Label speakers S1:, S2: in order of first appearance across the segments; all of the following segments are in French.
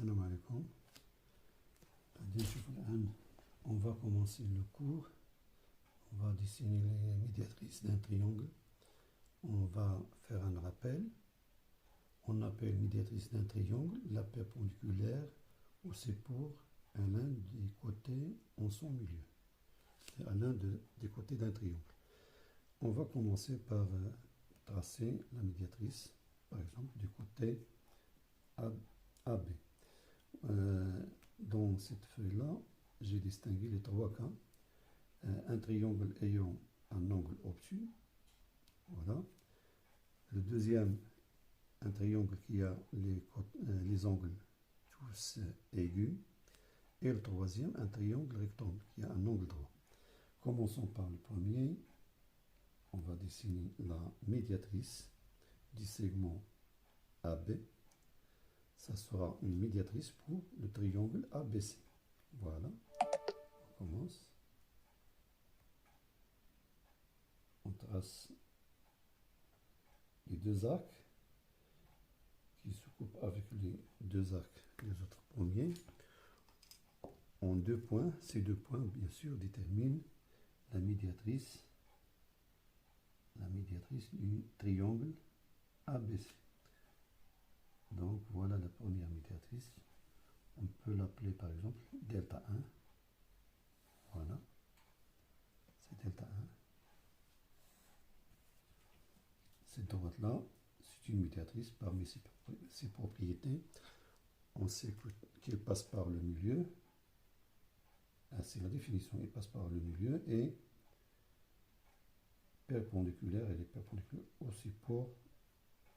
S1: Salam alaikum. On va commencer le cours. On va dessiner les médiatrices d'un triangle. On va faire un rappel. On appelle médiatrice d'un triangle la perpendiculaire où c'est pour un l'un des côtés en son milieu. C'est à l'un des côtés d'un triangle. On va commencer par tracer la médiatrice, par exemple, du côté AB. Dans cette feuille-là, j'ai distingué les trois cas. Un triangle ayant un angle obtus. Voilà. Le deuxième, un triangle qui a les angles tous aigus. Et le troisième, un triangle rectangle qui a un angle droit. Commençons par le premier. On va dessiner la médiatrice du segment AB. Ça sera une médiatrice pour le triangle ABC. Voilà. On commence. On trace les deux arcs qui se coupent avec les deux arcs des autres premiers en deux points. Ces deux points, bien sûr, déterminent la médiatrice du triangle ABC. Donc voilà la première médiatrice. On peut l'appeler par exemple delta 1. Voilà. C'est delta 1. Cette droite-là, c'est une médiatrice parmi ses propriétés. On sait qu'elle passe par le milieu. C'est la définition. Elle passe par le milieu et perpendiculaire. Elle est perpendiculaire au support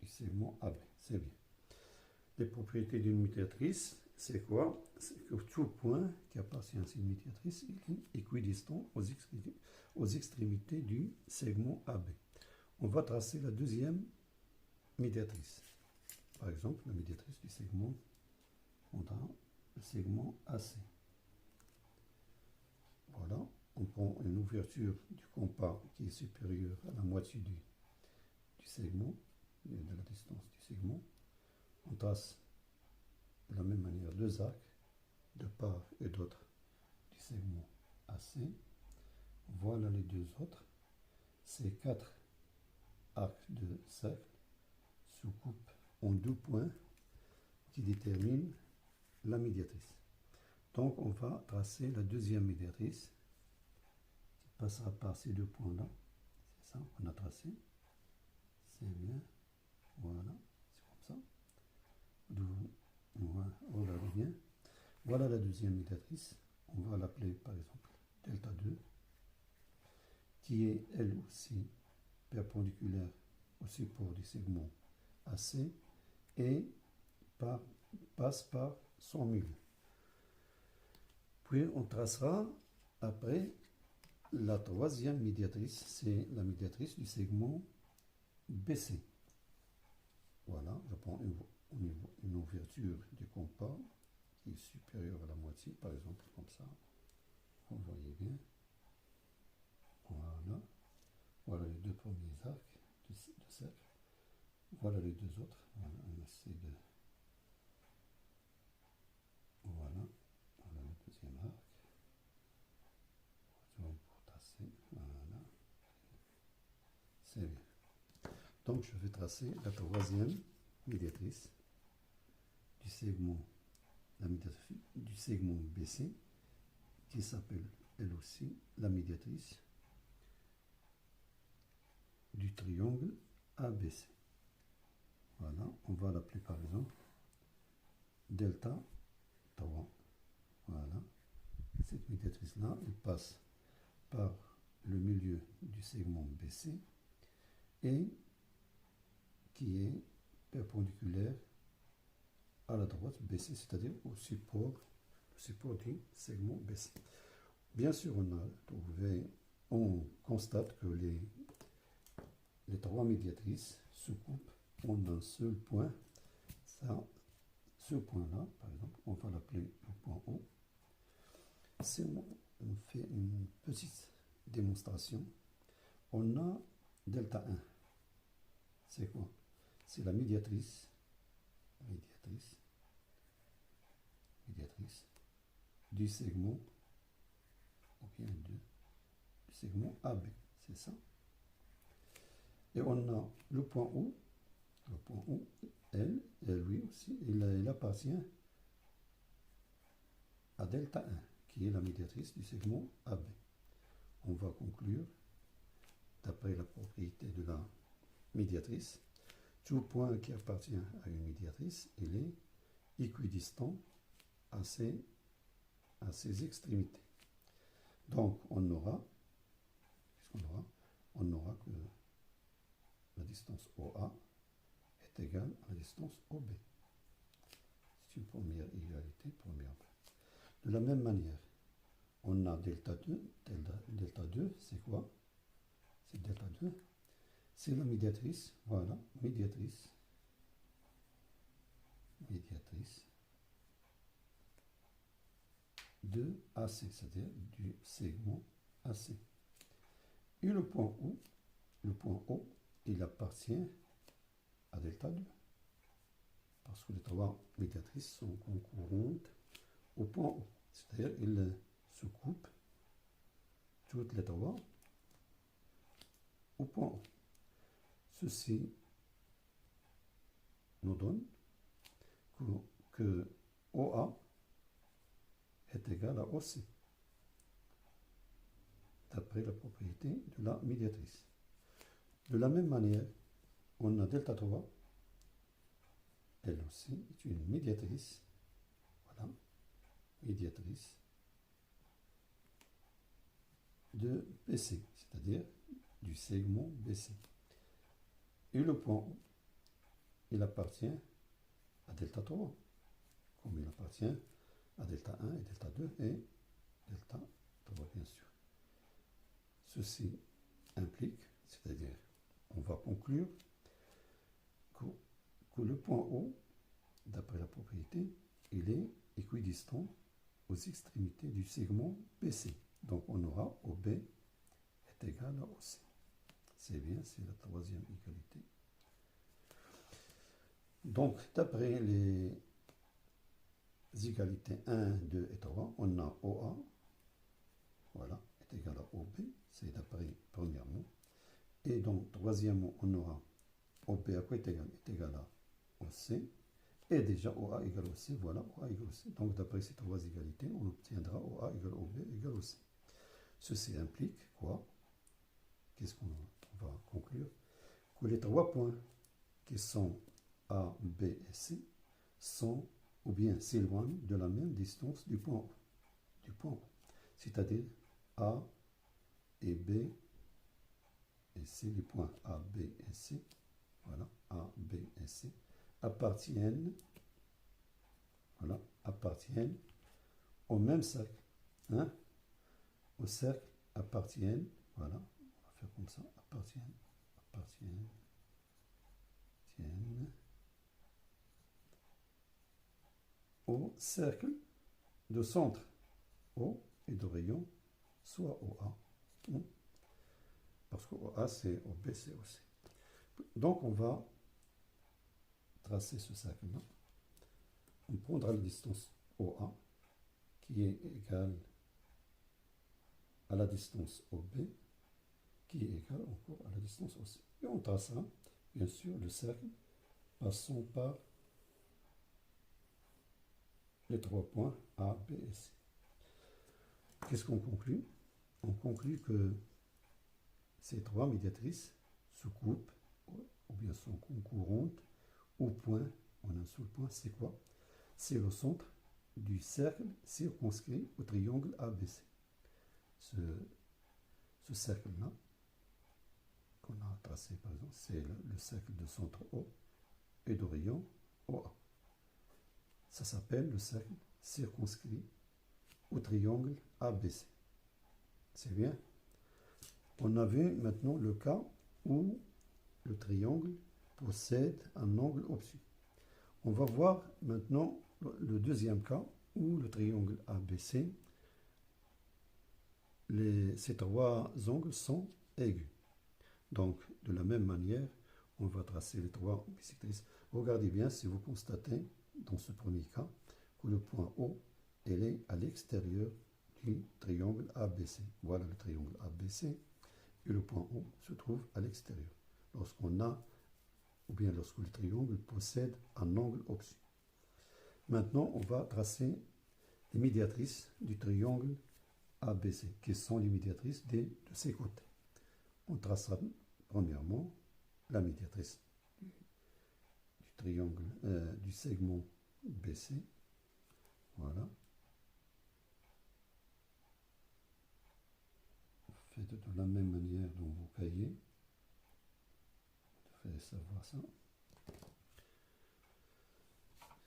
S1: du segment AB. C'est bien. Les propriétés d'une médiatrice, c'est quoi? C'est que tout point qui appartient à cette médiatrice est équidistant aux extrémités du segment AB. On va tracer la deuxième médiatrice. Par exemple, la médiatrice du segment, on a le segment AC. Voilà, on prend une ouverture du compas qui est supérieure à la moitié du segment, de la distance du segment. On trace de la même manière deux arcs de part et d'autre du segment AC. Voilà les deux autres. Ces quatre arcs de cercle se coupent en deux points qui déterminent la médiatrice. Donc on va tracer la deuxième médiatrice qui passera par ces deux points-là. C'est ça qu'on a tracé. C'est bien. Voilà, c'est comme ça. Regardez bien. Voilà la deuxième médiatrice. On va l'appeler par exemple delta 2, qui est elle aussi perpendiculaire au support du segment AC et passe par son milieu. Puis on tracera après la troisième médiatrice, c'est la médiatrice du segment BC. Voilà, je prends une ouverture du compas qui est supérieure à la moitié, par exemple comme ça. Vous voyez bien. Voilà. Voilà les deux premiers arcs de cercle. Voilà les deux autres. Voilà, on essaie de... Voilà. Voilà le deuxième arc. Pour tracer. Voilà. C'est bien. Donc je vais tracer la troisième médiatrice du segment, la médiatrice du segment BC, qui s'appelle elle aussi la médiatrice du triangle ABC. Voilà, on va l'appeler par exemple delta 3. Voilà, cette médiatrice-là, elle passe par le milieu du segment BC et qui est perpendiculaire à la droite BC, c'est-à-dire au support du segment BC. Bien sûr, on constate que les trois médiatrices se coupent en un seul point. Ce point-là, par exemple, on va l'appeler le point O. Si on fait une petite démonstration, on a delta 1. C'est quoi? C'est la médiatrice médiatrice du segment, ou bien du segment AB, c'est ça. Et on a le point O, elle, et lui aussi, il appartient à delta 1, qui est la médiatrice du segment AB. On va conclure, d'après la propriété de la médiatrice, tout point qui appartient à une médiatrice, il est équidistant à ses extrémités. Donc, on aura que la distance OA est égale à la distance OB. C'est une première égalité, première. De la même manière, on a delta 2. Delta 2, c'est quoi? C'est delta 2. C'est la médiatrice, voilà, médiatrice de AC, c'est-à-dire du segment AC. Et le point O, il appartient à delta 2. Parce que les trois médiatrices sont concurrentes au point O. C'est-à-dire qu'ils se coupent toutes les trois au point O. Ceci nous donne que OA est égal à OC, d'après la propriété de la médiatrice. De la même manière, on a delta 3, elle aussi est une médiatrice, voilà, médiatrice de BC, c'est-à-dire du segment BC. Et le point O, il appartient à delta 3, comme il appartient à delta 1 et delta 2 et delta 3, bien sûr. Ceci implique, c'est-à-dire, on va conclure que le point O, d'après la propriété, il est équidistant aux extrémités du segment BC. Donc on aura OB est égal à OC. C'est bien, c'est la troisième égalité. Donc, d'après les égalités 1, 2 et 3, on a OA, voilà, est égal à OB, c'est d'après premièrement. Et donc, troisièmement, on aura OB à quoi est égal à OC. Et déjà, OA égale OC, voilà, OA égale OC. Donc, d'après ces trois égalités, on obtiendra OA égale OB égale OC. Ceci implique quoi? Qu'est-ce qu'on va conclure? Que les trois points qui sont A, B et C sont ou bien s'éloignent de la même distance du point O. C'est-à-dire A et B et C, les points A, B et C, voilà, A, B et C, appartiennent au même cercle. Hein? Au cercle appartiennent, voilà, on va faire comme ça, appartiennent au cercle de centre O et de rayon soit OA. Parce que OA c'est OB, c'est OC. Donc on va tracer ce cercle-là. On prendra la distance OA qui est égale à la distance OB qui est égale encore à la distance OC. Et on tracera bien sûr le cercle passant par les trois points A, B et C. Qu'est-ce qu'on conclut? On conclut que ces trois médiatrices se coupent ou bien sont concurrentes au point, on a un seul point, c'est quoi? C'est le centre du cercle circonscrit au triangle ABC. Ce cercle-là, qu'on a tracé par exemple, c'est le cercle de centre O et de rayon OA. Ça s'appelle le cercle circonscrit au triangle ABC. C'est bien. On a vu maintenant le cas où le triangle possède un angle obtus. On va voir maintenant le deuxième cas où le triangle ABC, ces trois angles sont aigus. Donc, de la même manière, on va tracer les trois bisectrices. Regardez bien si vous constatez, dans ce premier cas, que le point O elle est à l'extérieur du triangle ABC. Voilà le triangle ABC et le point O se trouve à l'extérieur. Lorsqu'on a, ou bien lorsque le triangle possède un angle obtus. Maintenant, on va tracer les médiatrices du triangle ABC, qui sont les médiatrices de ses côtés. On tracera premièrement la médiatrice du triangle, du segment BC. Voilà. Faites de la même manière dans vos cahiers. Vous devez savoir ça.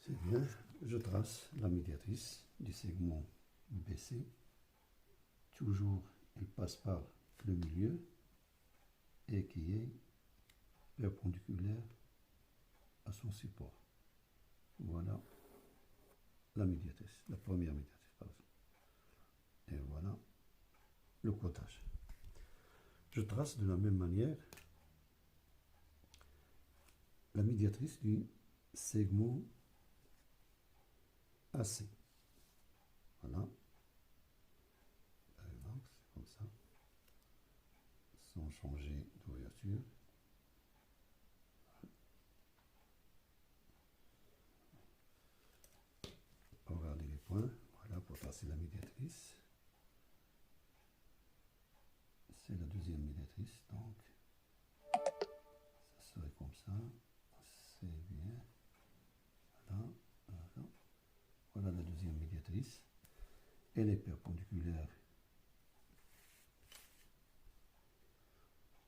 S1: C'est bien. Je trace la médiatrice du segment BC. Toujours, il passe par le milieu et qui est perpendiculaire à son support. Voilà la médiatrice, la première médiatrice, par exemple. Et voilà le codage. Je trace de la même manière la médiatrice du segment AC. Voilà. Par exemple, c'est comme ça. Sans changer d'ouverture. Regardez les points. Voilà pour tracer la médiatrice. C'est la deuxième médiatrice, donc ça serait comme ça. C'est bien. Voilà, voilà. Voilà la deuxième médiatrice. Elle est perpendiculaire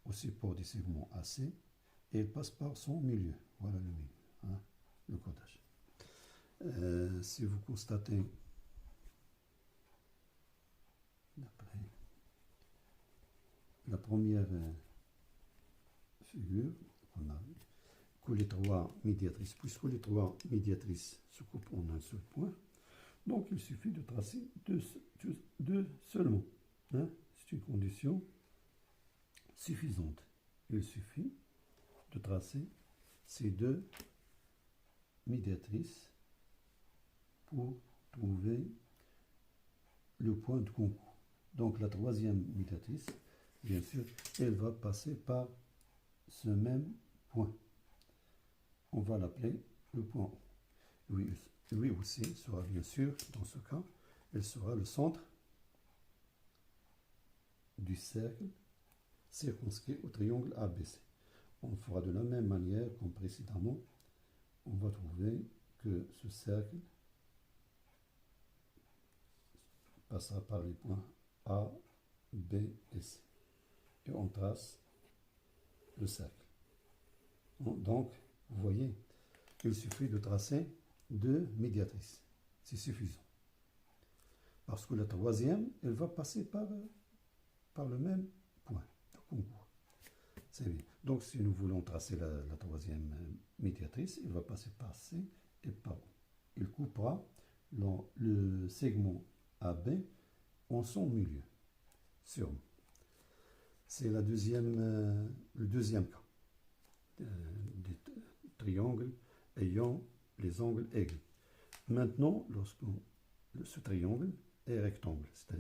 S1: au support du segment AC et elle passe par son milieu. Voilà le milieu, hein, le codage. Si vous constatez d'après la première figure qu'on a vu, que les trois médiatrices, puisque les trois médiatrices se coupent en un seul point, donc il suffit de tracer deux seulement. Hein, c'est une condition suffisante. Il suffit de tracer ces deux médiatrices pour trouver le point de concours. Donc la troisième médiatrice, bien sûr, elle va passer par ce même point. On va l'appeler le point O. Lui aussi sera bien sûr, dans ce cas, elle sera le centre du cercle circonscrit au triangle ABC. On fera de la même manière comme précédemment. On va trouver que ce cercle passera par les points A, B et C. Et on trace le cercle. Donc, vous voyez qu'il suffit de tracer deux médiatrices. C'est suffisant. Parce que la troisième, elle va passer par le même point de concours. C'est bien. Donc, si nous voulons tracer la troisième médiatrice, il va passer par C et par O. Il coupera le segment AB en son milieu, sûrement. C'est le deuxième cas des triangles ayant les angles aiguës. Maintenant, lorsque ce triangle est rectangle, c'est-à-dire